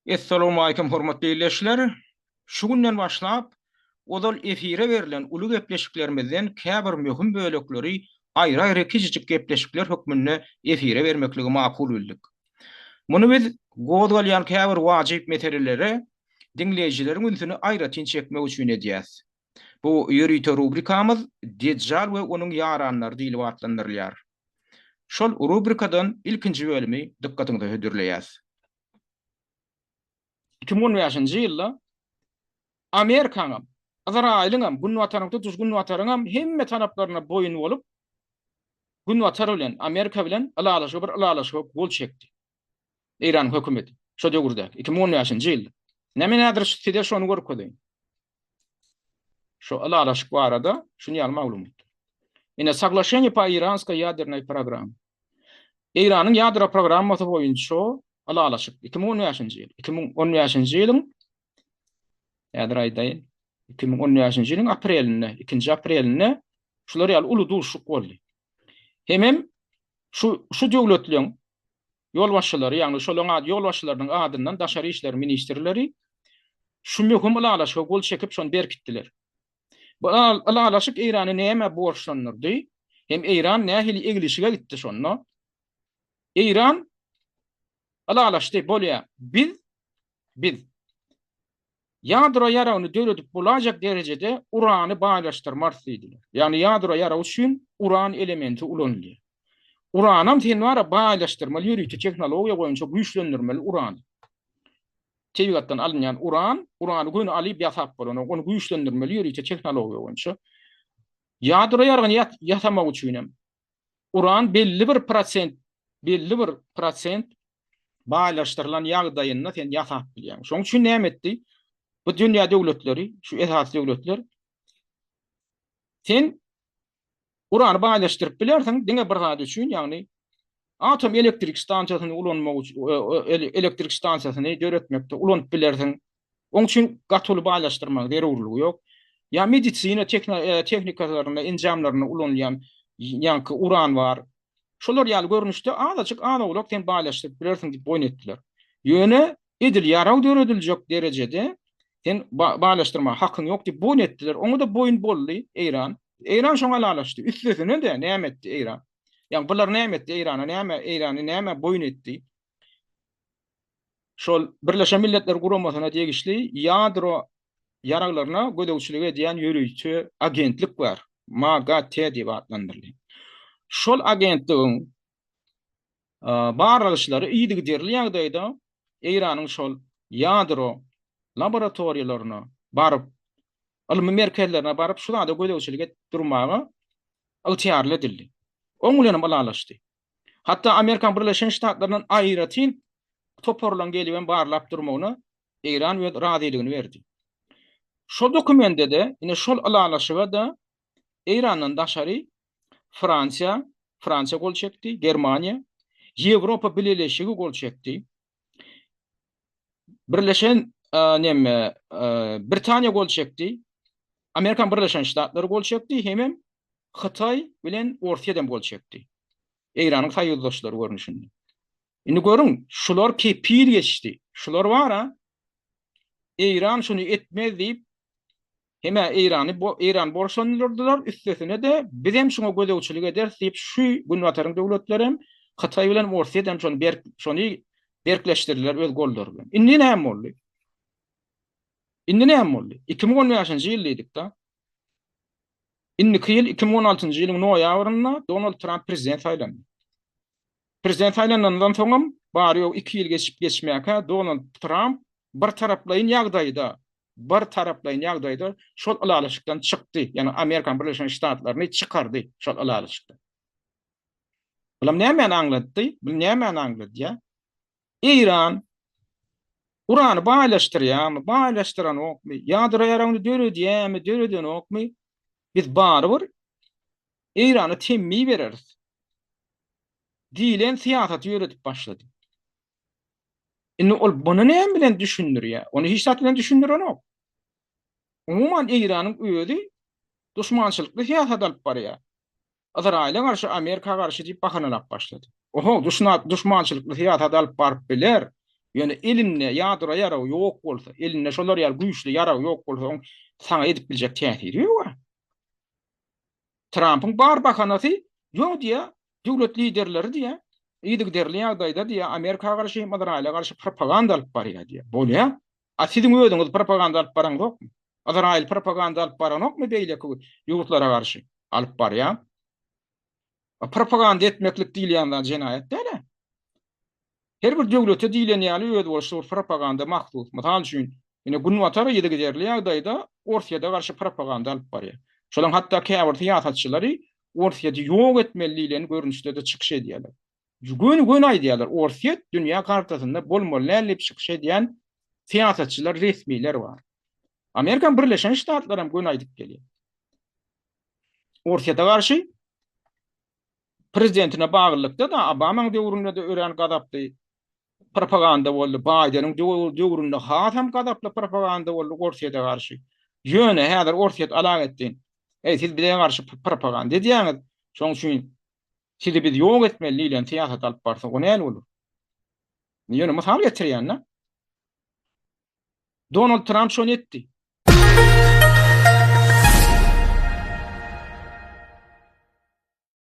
Assalamu alaykum hormatly dinleyijiler. Şu günden başlap odal efire berilen uly gepleşiklerimizden käbir möhüm bölekleri aýry-aýry kiçijik gepleşikler hökmünde efire bermekligi makul bildik. Muny biz godgalýan käbir wajyp meselelere dinleýijileriň ünsüni aýratyn çekmek üçin edýäs. Bu ýörüýte rubrikamyz Dejjal we onuň ýaranlary diýilip adlandyrylýar. Şol rubrikadan ilkinji bölümi dikkatiňizi hödürleýäs. 2015-nji ýylda Amerikanyň, Izraýlyň, Gün Watanyň Gün Watanyň hemme taraplaryna boyun bolup, Gün Watar bilen Amerika bilen alalaşyp gol çekdi. İran hökümeti. Şo döwürde 2015-nji ýylda. Näme nädir şide şonu görkezdiň. Şo alalaşyp barada şunu ýaly maglumat. Ine Соглашение по иранской ядерной программе. İran'ın ядро programması boyunça alalaşyp 2015-nji ýyl. 2015-nji ýylyň ýadraýdaýyn 2015-nji ýylyň aprelinde, 2 aprelinde şular ýaly uly duşuk boldy. Hemem şu döwletleriň ýol başçylary, ýagny şolaň ýol başçylarynyň adyndan daşary işler ministrleri şu möhüm alalaşyp gol çekip şonu berkitdiler. Bu alalaşyk İrany näme borçlanyrdy? Hem İran nähili eglişige gitdi şonu. İran alalaşdy bolýa. Biz ýadro ýaragyny döwletip bolajak derejede urany baýlaşdyrmarsydylar. Ýani ýadro ýaragy üçin uran elementi ulanylýar. Uranam tenwara baýlaşdyrmaly ýörüýte teknologiýa boýunça güýçlendirmeli uran. Tebigatdan alınýan urany göni alyp ýasap bolan, onu güýçlendirmeli ýörüýte teknologiýa boýunça. Ýadro ýaragyny ýasamak üçin uran belli bir prosent baýlaşdyrylan ýagdaýynda sen ýasap bilýän. Şoň üçin näme etdi? Bu dünýä döwletleri, şu esas döwletler sen urany baýlaşdyryp bilersiň, diňe bir zat üçin, ýagny atom elektrik stansiýasyny ulanmak üçin, elektrik stansiýasyny döretmekde ulanyp bilersiň. Oň üçin gatyly baýlaşdyrmak zerurlygy ýok. Ya medisina teknikalaryna, enjamlaryna ulanýan ýanky uran bar. Şolar ýaly görnüşde azajyk anawlak sen baýlaşdyryp bilersiň diýip boýun etdiler. Ýöne edil ýaraw dörediljek derejede sen baýlaşdyrma hakyň ýok diýip boýun etdiler. Oňa da boýun boldy İran. İran şoňa alalaşdy. Üstesine de näme etdi İran? Ýani bular näme etdi İrana? Näme boýun etdi? Şol Birleşen Milletler Guramasyna tegişli ýadro ýaraglaryna gödäwçilik edýän ýörüýçi agentlik bar. MAGATE diýip adlandyrylýar. Şol agentligiň barlyşlary iýdigi derli ýagdaýda İranyň şol ýadro laboratoriýalaryna baryp, alymy merkezlerine baryp şurada gödäwçilik edip durmagy ygtyarly edildi. Oň bilen alalaşdy. Hatda Amerikan Birleşen Ştatlarynyň aýratyn toporlan gelýän barlap durmagyna İran razyligini berdi. Şo dokumente de ine şol alalaşyga da İranyň daşary Fransiýa gol çekdi, Germaniýa, Ýewropa Birleşigi gol çekdi. Birleşen Britaniýa gol çekdi. Amerikan Birleşen Ştatlary gol çekdi, hemem Hytaý bilen Orsiýadan gol çekdi. İranyň saýyldaşlary görnüşinde. Indi görüň, şular kepil geçdi. Şular bara İran şunu etmez diýip heme İran borçlanyldylar, üstesine de bizem şoňa gödäwçilik eder diýip şu Gün Wataryň döwletleri hem Hytaý bilen Orsiýadan şonu berkleşdirdiler öz gollary bilen. Indi näme boldy? 2015-nji ýyldyk da. Indiki ýyl 2016-njy ýylyň noýabryna Donald Trump prezident saýlandy. Prezident saýlanandan soňam bary 2 ýyl geçmäkä Donald Trump bir taraplaýyn ýagdaýda şol alalaşykdan çykdy. Ýani Amerikan Birleşen Ştatlaryny çykardy şol alalaşykdan. Bulam näme aňlatdy? Bu näme aňlatdy? İran urany baýlaşdyrýarmy, baýlaşdyran okmy, ýadro ýaragyny döredýärmi, okmy? Biz barbyr İrany temmi bereriz. Diýilen siýasat ýöretip başlady. Indi ol bunu näme bilen düşündirýär? Onu hiç zat bilen düşündirenok. Umuman İranyň özi duşmançylykly siýasat alyp barýar. Izraýla garşy, Amerika garşy diýip bahanalap başlady. Oho, duşmançylykly siýasat alyp baryp biler. Yani elinle yadıra yaraw ýok bolsa, elinle şolar ýaly güýçli yaraw ýok bolsa, saňa edip biljek täsiri ýok. Trump'ın bar bakanasy ýok diýe, döwlet liderleri diýe, ýygyderli ýagdaýda diýe Amerika garşy, Izraila garşy propaganda alyp barýar diýe. Bolýa. A siziň özüňiz propaganda alyp baraňyz ýokmy? Izrail propaganda alyp baranokmy beýleki ýurtlara garşy alyp barýar? Propaganda etmeklik diýilýändan jenaýat däl. Her bir döwlete diýilen ýaly öz bolşy propaganda mahsus. Mysal üçin, ine gün watary ýygyderli ýagdaýda Orsiýada garşy propaganda alyp barýar. Şolaň hatda käbir syýasatçylary Orsiýady ýok etmeliligini görünüşde de çykyş edýärler. Gün aýdýarlar, Orsiýa dünýä kartasynda bolmaly näle çykyş edýän syýasatçylar, resmiler bar. Amerika Birleşen Ştatları hem gün aýdyp gelýär. Orsiýada garşy prezidentine baglykda da Obama'nın döwründe de ören gadapdy propaganda boldy. Biden'in döwründe hasam gadaply propaganda boldy Orsiýada garşy. Ýöne häzir Orsiýat alag etdi. Siz bize garşy propaganda edýäňiz. Şoň üçin sizi biz ýok etmeliligini syýasat alyp barsak, o näme bolar? Ýöne mysal getirýän. Donald Trump şonu etdi.